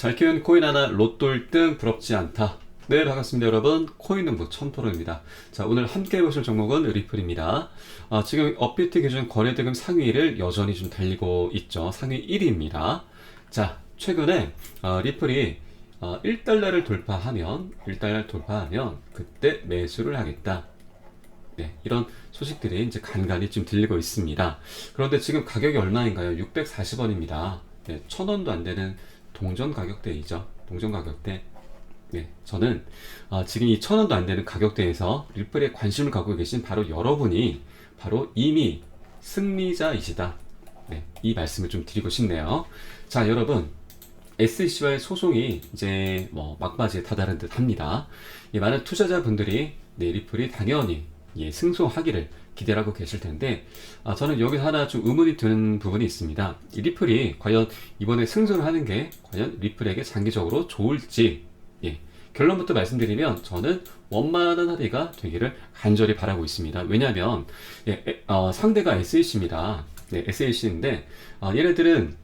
잘 키운 코인 하나 로또 1등 부럽지 않다. 네, 반갑습니다 여러분. 코인농부 첨토로입니다. 자, 오늘 함께 보실 종목은 리플입니다. 지금 업비트 기준 거래대금 상위를 여전히 좀 달리고 있죠. 상위 1위입니다. 자, 최근에 리플이 1달러를 돌파하면 그때 매수를 하겠다. 네, 이런 소식들이 이제 간간히 좀 들리고 있습니다. 그런데 지금 가격이 얼마인가요? 640원입니다. 네, 1000원도 안 되는 동전 가격대이죠. 동전 가격대. 네, 저는 지금 이 1000원도 안 되는 가격대에서 리플에 관심을 갖고 계신 바로 여러분이 바로 이미 승리자이시다. 네, 이 말씀을 좀 드리고 싶네요. 자, 여러분. SEC와의 소송이 이제 뭐 막바지에 다다른 듯 합니다. 많은 투자자분들이 네, 리플이 당연히 승소하기를 기대하고 계실 텐데, 저는 여기서 하나 좀 의문이 드는 부분이 있습니다. 이 리플이 과연 이번에 승소를 하는 게 과연 리플에게 장기적으로 좋을지, 결론부터 말씀드리면 저는 원만한 합의가 되기를 간절히 바라고 있습니다. 왜냐하면 상대가 SEC입니다. 네, SEC인데 얘네들은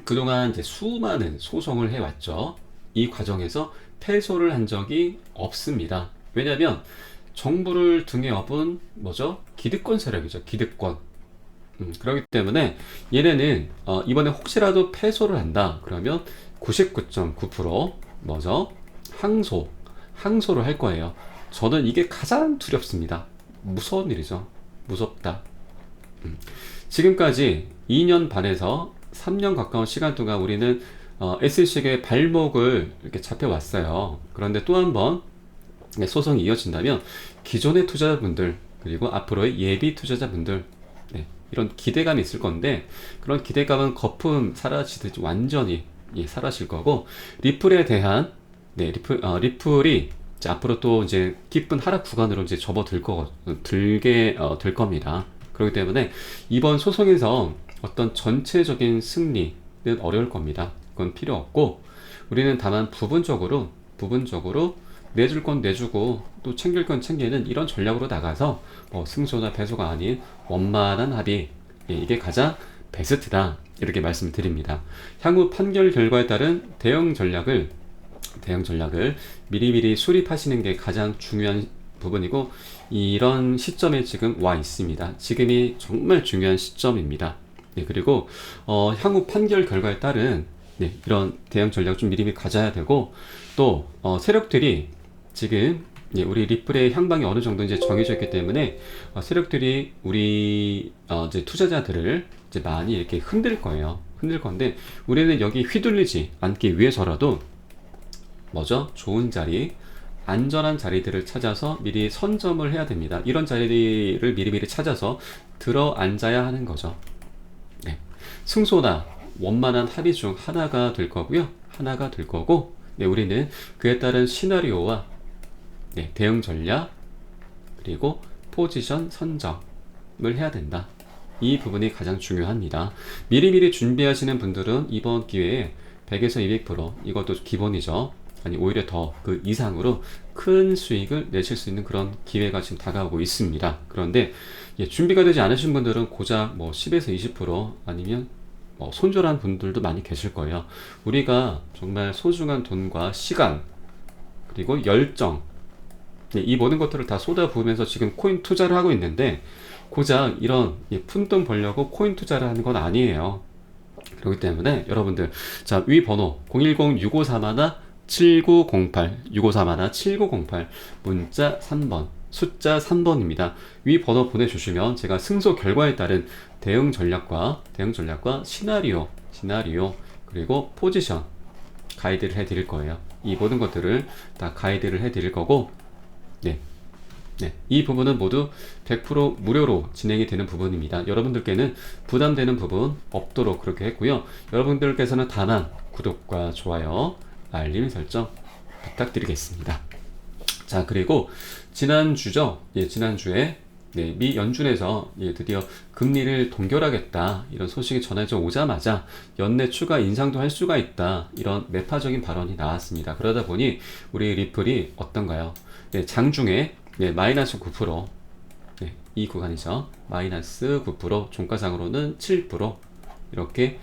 그동안 이제 수많은 소송을 해왔죠. 이 과정에서 패소를 한 적이 없습니다. 왜냐하면 정부를 등에 업은 뭐죠? 기득권 세력이죠. 기득권. 그렇기 때문에 얘네는 이번에 혹시라도 패소를 한다. 그러면 99.9% 뭐죠? 항소를 할 거예요. 저는 이게 가장 두렵습니다. 무서운 일이죠. 무섭다. 지금까지 2년 반에서 3년 가까운 시간 동안 우리는 SEC의 발목을 이렇게 잡혀왔어요. 그런데 또 한 번 소송이 이어진다면 기존의 투자자분들 그리고 앞으로의 예비 투자자분들 이런 기대감이 있을 건데 그런 기대감은 거품 사라지듯이 완전히 사라질 거고 리플에 대한 리플이 이제 앞으로 또 이제 깊은 하락 구간으로 이제 들게 될 겁니다. 그렇기 때문에 이번 소송에서 어떤 전체적인 승리는 어려울 겁니다. 그건 필요 없고 우리는 다만 부분적으로 내줄 건 내주고 또 챙길 건 챙기는 이런 전략으로 나가서 승소나 패소가 아닌 원만한 합의, 이게 가장 베스트다 이렇게 말씀드립니다. 향후 판결 결과에 따른 대응 전략을 미리미리 수립하시는 게 가장 중요한 부분이고 이런 시점에 지금 와 있습니다. 지금이 정말 중요한 시점입니다. 그리고 향후 판결 결과에 따른 이런 대응 전략을 좀 미리미리 가져야 되고 또 세력들이 지금 우리 리플의 향방이 어느 정도 이제 정해져 있기 때문에 세력들이 우리 이제 투자자들을 이제 많이 이렇게 흔들 거예요. 흔들 건데 우리는 여기 휘둘리지 않기 위해서라도 뭐죠? 좋은 자리, 안전한 자리들을 찾아서 미리 선점을 해야 됩니다. 이런 자리를 미리미리 찾아서 들어 앉아야 하는 거죠. 승소나 원만한 합의 중 하나가 될 거고요. 우리는 그에 따른 시나리오와 대응 전략 그리고 포지션 선점을 해야 된다. 이 부분이 가장 중요합니다. 미리미리 준비하시는 분들은 이번 기회에 100에서 200% 이것도 기본이죠. 아니 오히려 더 그 이상으로 큰 수익을 내실 수 있는 그런 기회가 지금 다가오고 있습니다. 그런데 준비가 되지 않으신 분들은 고작 10에서 20% 아니면 손절한 분들도 많이 계실 거예요. 우리가 정말 소중한 돈과 시간 그리고 열정 이 모든 것들을 다 쏟아부으면서 지금 코인 투자를 하고 있는데 고작 이런 푼돈 벌려고 코인 투자를 하는 건 아니에요. 그렇기 때문에 여러분들 자, 위 번호 010-6541-7908 문자 3번 숫자 3번입니다. 위 번호 보내주시면 제가 승소 결과에 따른 대응 전략과 시나리오 그리고 포지션 가이드를 해드릴 거예요. 이 모든 것들을 다 가이드를 해드릴 거고 이 부분은 모두 100% 무료로 진행이 되는 부분입니다. 여러분들께는 부담되는 부분 없도록 그렇게 했고요. 여러분들께서는 다만 구독과 좋아요, 알림 설정 부탁드리겠습니다. 자, 그리고 지난주에 미 연준에서 드디어 금리를 동결하겠다 이런 소식이 전해져 오자마자 연내 추가 인상도 할 수가 있다 이런 매파적인 발언이 나왔습니다. 그러다 보니 우리 리플이 어떤가요? 장중에 마이너스 9%, 이 구간이죠. 마이너스 9%, 종가상으로는 7% 이렇게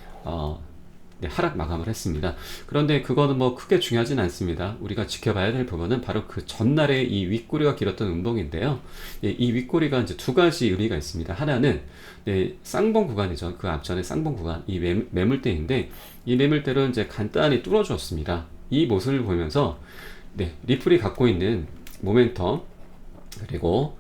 네, 하락 마감을 했습니다. 그런데 그거는 뭐 크게 중요하진 않습니다. 우리가 지켜봐야 될 부분은 바로 그 전날에 이 윗꼬리가 길었던 음봉인데요. 예, 이 윗꼬리가 이제 두 가지 의미가 있습니다. 하나는 네, 쌍봉 구간이죠. 그 앞전에 쌍봉 구간, 이 매물대인데 이 매물대를 이제 간단히 뚫어주었습니다. 이 모습을 보면서 네, 리플이 갖고 있는 모멘텀 그리고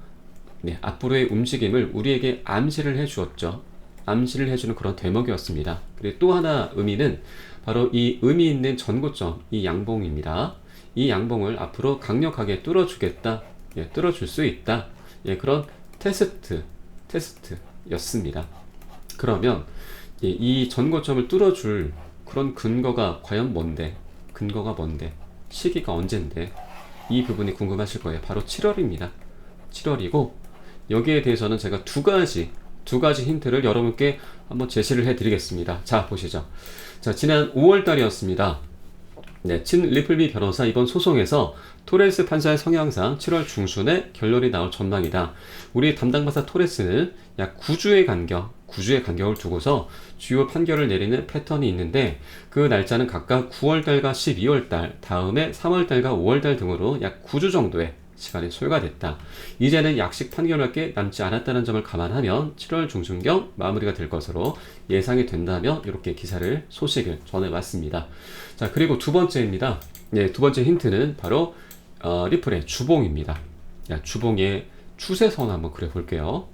네, 앞으로의 움직임을 우리에게 암시를 해 주었죠. 암시를 해주는 그런 대목이었습니다. 그리고 또 하나 의미는 바로 이 의미 있는 전고점, 이 양봉입니다. 이 양봉을 앞으로 강력하게 뚫어주겠다, 예, 뚫어줄 수 있다, 예, 그런 테스트였습니다. 그러면 예, 이 전고점을 뚫어줄 그런 근거가 과연 뭔데? 근거가 뭔데? 시기가 언젠데? 이 부분이 궁금하실 거예요. 바로 7월입니다. 7월이고 여기에 대해서는 제가 두 가지 힌트를 여러분께 한번 제시를 해드리겠습니다. 자, 보시죠. 자, 지난 5월 달이었습니다. 네, 친 리플비 변호사 이번 소송에서 토레스 판사의 성향상 7월 중순에 결론이 나올 전망이다. 우리 담당 판사 토레스는 약 9주의 간격을 두고서 주요 판결을 내리는 패턴이 있는데 그 날짜는 각각 9월달과 12월달, 다음에 3월달과 5월달 등으로 약 9주 정도의 시간이 소요가 됐다. 이제는 약식 판결할 게 남지 않았다는 점을 감안하면 7월 중순경 마무리가 될 것으로 예상이 된다며 이렇게 소식을 전해왔습니다. 자, 그리고 두 번째입니다. 네, 두 번째 힌트는 바로 리플의 주봉입니다. 야, 주봉의 추세선 한번 그려볼게요.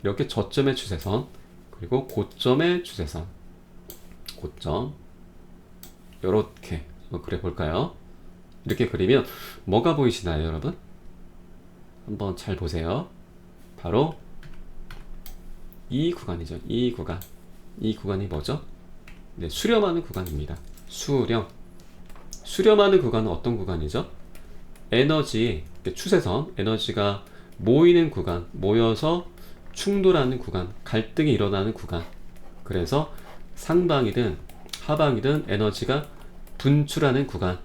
이렇게 저점의 추세선 그리고 고점의 추세선, 고점 이렇게 한번 그려볼까요? 이렇게 그리면 뭐가 보이시나요, 여러분? 한번 잘 보세요. 바로 이 구간이죠. 이 구간이 뭐죠? 네, 수렴하는 구간입니다. 수렴하는 구간은 어떤 구간이죠? 에너지, 추세선, 에너지가 모이는 구간, 모여서 충돌하는 구간, 갈등이 일어나는 구간. 그래서 상방이든 하방이든 에너지가 분출하는 구간.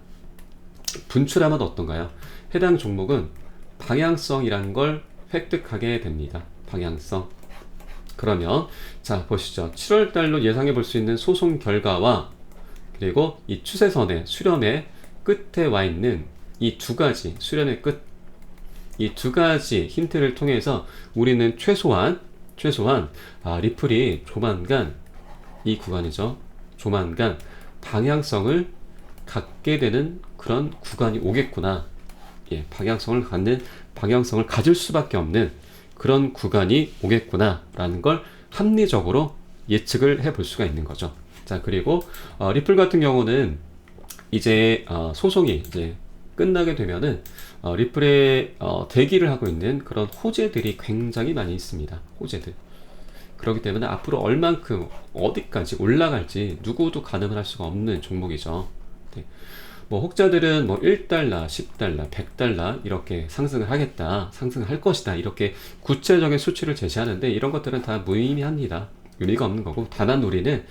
분출하면 어떤가요? 해당 종목은 방향성이라는 걸 획득하게 됩니다. 방향성. 그러면 자, 보시죠. 7월 달로 예상해 볼 수 있는 소송 결과와 그리고 이 추세선의 수렴의 끝에 와 있는 이 두 가지 수렴의 끝, 이 두 가지 힌트를 통해서 우리는 최소한 리플이 조만간 이 구간이죠. 조만간 방향성을 갖게 되는 그런 구간이 오겠구나. 예, 방향성을 가질 수밖에 없는 그런 구간이 오겠구나라는 걸 합리적으로 예측을 해볼 수가 있는 거죠. 자, 그리고 리플 같은 경우는 이제 소송이 이제 끝나게 되면은 리플에 대기를 하고 있는 그런 호재들이 굉장히 많이 있습니다. 호재들. 그렇기 때문에 앞으로 얼만큼 어디까지 올라갈지 누구도 가늠을 할 수가 없는 종목이죠. 네. 뭐 혹자들은 뭐 1달러, 10달러, 100달러 이렇게 상승을 할 것이다 이렇게 구체적인 수치를 제시하는데 이런 것들은 다 무의미합니다. 의미가 없는 거고, 다만 우리는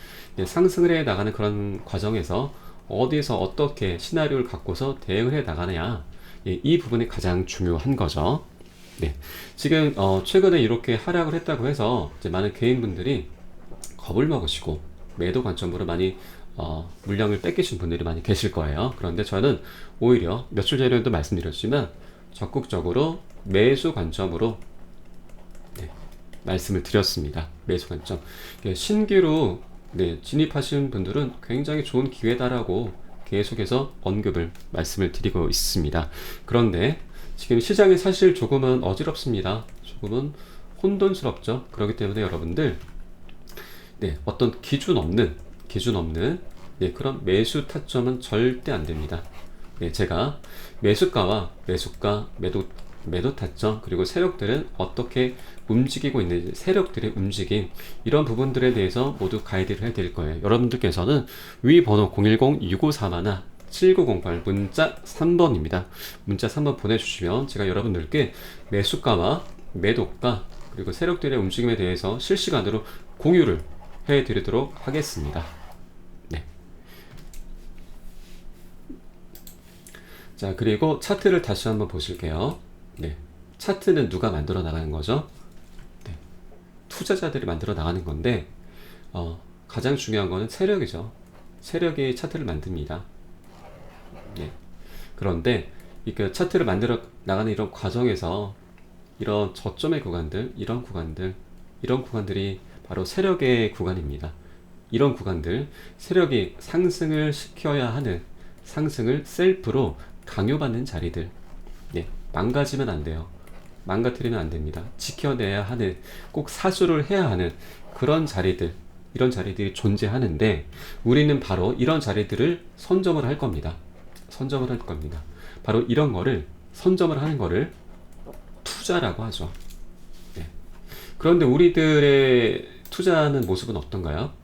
상승을 해 나가는 그런 과정에서 어디서 어떻게 시나리오를 갖고서 대응을 해 나가느냐, 이 부분이 가장 중요한 거죠. 네. 지금 최근에 이렇게 하락을 했다고 해서 이제 많은 개인분들이 겁을 먹으시고 매도 관점으로 많이 물량을 뺏기신 분들이 많이 계실 거예요. 그런데 저는 오히려 며칠 전에도 말씀드렸지만 적극적으로 매수 관점으로 말씀을 드렸습니다. 매수 관점. 신규로 진입하신 분들은 굉장히 좋은 기회다라고 계속해서 말씀을 드리고 있습니다. 그런데 지금 시장이 사실 조금은 어지럽습니다. 조금은 혼돈스럽죠. 그렇기 때문에 여러분들 어떤 기준 없는 그런 매수 타점은 절대 안 됩니다. 제가 매수가와 매수가, 매도 타점, 그리고 세력들은 어떻게 움직이고 있는지, 세력들의 움직임, 이런 부분들에 대해서 모두 가이드를 해드릴 거예요. 여러분들께서는 위 번호 010-2901-7908 문자 3번입니다. 문자 3번 보내주시면 제가 여러분들께 매수가와 매도가 그리고 세력들의 움직임에 대해서 실시간으로 공유를 해드리도록 하겠습니다. 자, 그리고 차트를 다시 한번 보실게요. 차트는 누가 만들어 나가는 거죠? 투자자들이 만들어 나가는 건데 가장 중요한 거는 세력이죠. 세력이 차트를 만듭니다. 예. 그런데 이 차트를 만들어 나가는 이런 과정에서 이런 저점의 구간들, 이런 구간들이 바로 세력의 구간입니다. 이런 구간들, 세력이 상승을 시켜야 하는, 상승을 셀프로 강요받는 자리들, 예, 망가지면 안 돼요. 망가뜨리면 안 됩니다. 지켜내야 하는, 꼭 사수를 해야 하는 그런 자리들, 이런 자리들이 존재하는데, 우리는 바로 이런 자리들을 선점을 할 겁니다. 선점을 할 겁니다. 바로 이런 거를, 선점을 하는 거를 투자라고 하죠. 네. 그런데 우리들의 투자하는 모습은 어떤가요?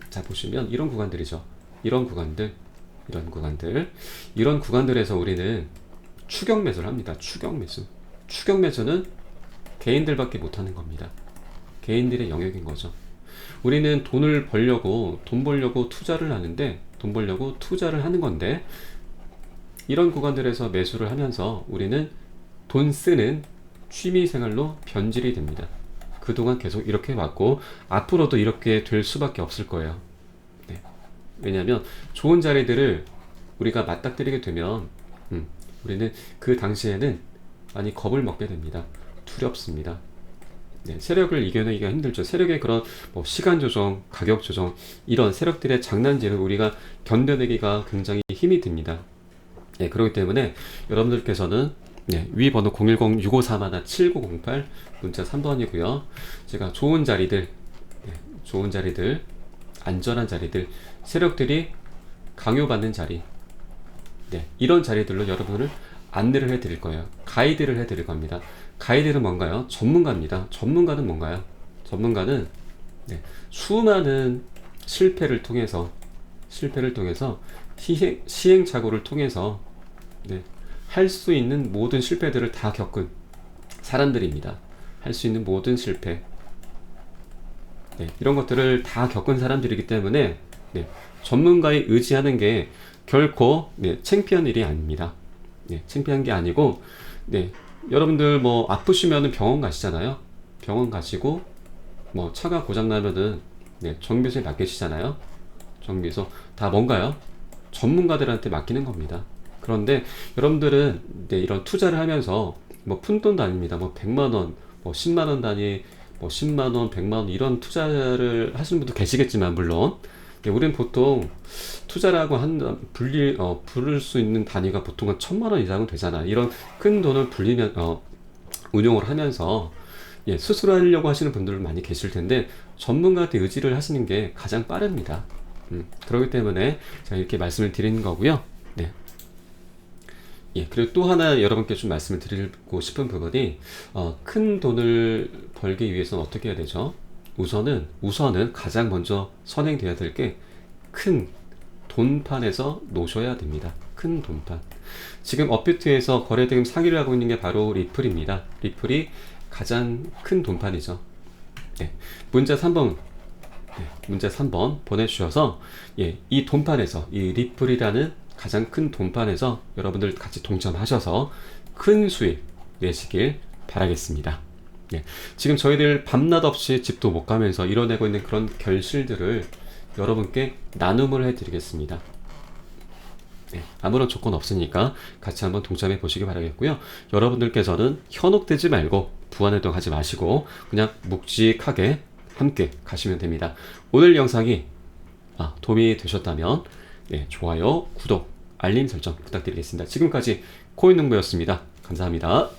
자, 보시면 이런 구간들이죠. 이런 구간들에서 우리는 추격 매수를 합니다. 추격 매수는 개인들밖에 못하는 겁니다. 개인들의 영역인 거죠. 우리는 돈 벌려고 투자를 하는 건데, 이런 구간들에서 매수를 하면서 우리는 돈 쓰는 취미 생활로 변질이 됩니다. 그동안 계속 이렇게 왔고 앞으로도 이렇게 될 수밖에 없을 거예요. 네. 왜냐하면 좋은 자리들을 우리가 맞닥뜨리게 되면 우리는 그 당시에는 많이 겁을 먹게 됩니다. 두렵습니다. 네, 세력을 이겨내기가 힘들죠. 세력의 그런 시간 조정, 가격 조정, 이런 세력들의 장난질을 우리가 견뎌내기가 굉장히 힘이 듭니다. 네, 그렇기 때문에 여러분들께서는 위 번호 010-6541-7908 문자 3번이고요. 제가 좋은 자리들, 안전한 자리들, 세력들이 강요받는 자리, 이런 자리들로 여러분을 안내를 해드릴 거예요. 가이드를 해드릴 겁니다. 가이드는 뭔가요? 전문가입니다. 전문가는 뭔가요? 전문가는 수많은 실패를 통해서 시행착오를 통해서 할 수 있는 모든 실패들을 다 겪은 사람들입니다. 할 수 있는 모든 실패, 이런 것들을 다 겪은 사람들이기 때문에 전문가에 의지하는 게 결코 창피한 일이 아닙니다. 창피한 게 아니고, 여러분들 아프시면은 병원 가시잖아요. 병원 가시고 차가 고장 나면은 정비소에 맡기시잖아요. 정비소 다 뭔가요? 전문가들한테 맡기는 겁니다. 그런데 여러분들은 이런 투자를 하면서 푼돈도 아닙니다. 100만원, 10만원 단위, 10만원, 100만원 이런 투자를 하시는 분도 계시겠지만, 물론 우리는 보통 투자라고 부를 수 있는 단위가 보통 한 1000만원 이상은 되잖아. 이런 큰 돈을 운용을 하면서 스스로 하려고 하시는 분들 많이 계실 텐데, 전문가한테 의지를 하시는 게 가장 빠릅니다. 그렇기 때문에 제가 이렇게 말씀을 드리는 거고요. 그리고 또 하나 여러분께 좀 말씀을 드리고 싶은 부분이, 큰 돈을 벌기 위해서는 어떻게 해야 되죠? 우선은 가장 먼저 선행돼야 될 게 큰 돈판에서 놓으셔야 됩니다. 큰 돈판. 지금 업비트에서 거래대금 상위를 하고 있는 게 바로 리플입니다. 리플이 가장 큰 돈판이죠. 문자 3번 보내주셔서 이 돈판에서, 이 리플이라는 가장 큰 돈판에서 여러분들 같이 동참하셔서 큰 수익 내시길 바라겠습니다. 지금 저희들 밤낮 없이 집도 못 가면서 이뤄내고 있는 그런 결실들을 여러분께 나눔을 해드리겠습니다. 아무런 조건 없으니까 같이 한번 동참해 보시기 바라겠고요. 여러분들께서는 현혹되지 말고 부안해동하지 마시고 그냥 묵직하게 함께 가시면 됩니다. 오늘 영상이 도움이 되셨다면 좋아요, 구독, 알림 설정 부탁드리겠습니다. 지금까지 코인농부였습니다. 감사합니다.